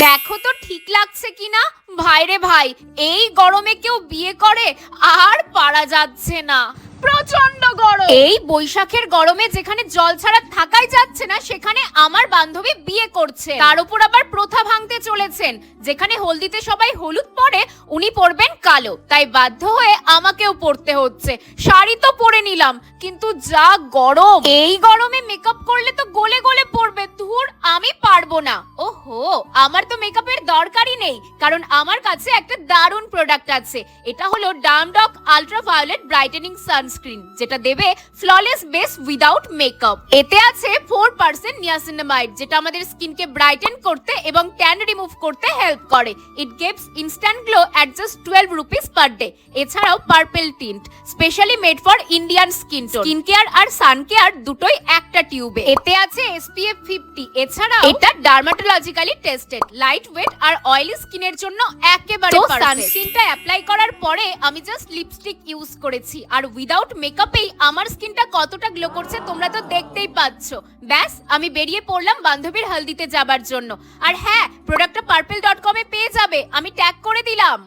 দেখো তো ঠিক লাগছে কিনা। ভাইরে ভাই, এই গরমে কেউ বিয়ে করে? আর পারা যাচ্ছে না, প্রচন্ড গরম। এই বৈশাখের গরমে যেখানে জল ছাড়া থাকাই যাচ্ছে না, সেখানে আমার বান্ধবী বিয়ে করছে। তার উপর আবার প্রথা ভাঙতে চলেছেন। যেখানে হলদিতে সবাই হলুদ পরে, উনি পরবেন কালো। তাই বাধ্য হয়ে আমাকেও পরতে হচ্ছে। শাড়ি তো পরে নিলাম, কিন্তু যা গরম, এই গরমে মেকআপ করলে তো গলে গলে পড়বে। ধুর, আমি পারবো না। ওহো, আমার তো মেকআপের দরকারই নেই, কারণ আমার কাছে একটা দারুণ প্রোডাক্ট আছে। এটা হলো ডামডক আলট্রা ভায়োলেট ব্রাইটেনিং সানস্ক্রিন, যেটা দেবে ফ্ললেস বেস উইদাউট মেকআপ। এতে আছে 4% নিয়াসিনামাইড, যেটা আমাদের স্কিনকে ব্রাইটেন করতে এবং ট্যান রিমুভ করতে হেল্প করে। It gives instant glow at just 12 rupees per day. এছাড়াও purple tint, specially made for Indian skin tone. Skin care আর সান কেয়ার দুটোই একটা টিউবে। এতে আছে SPF 50। এছাড়াও এটা ডার্মাটোলজিক্যালি টেস্টেড, লাইট ওয়েট আর অয়েলি স্কিনের জন্য একেবারে পারফেক্ট। সানস্ক্রিনটা অ্যাপ্লাই করার পরে আমি জাস্ট লিপস্টিক ইউজ করেছি, আর উইদাউট মেকআপেই আমার স্কিনটা কতটা গ্লো করছে তোমরা তো দেখতেই পাচ্ছ। ব্যাস, আমি বেরিয়ে পড়লাম বান্ধবীর হলদিতে যাবার জন্য। আর হ্যাঁ, প্রোডাক্টটা purple.com এ পেয়ে যাবে, আমি ট্যাগ করে দিলাম।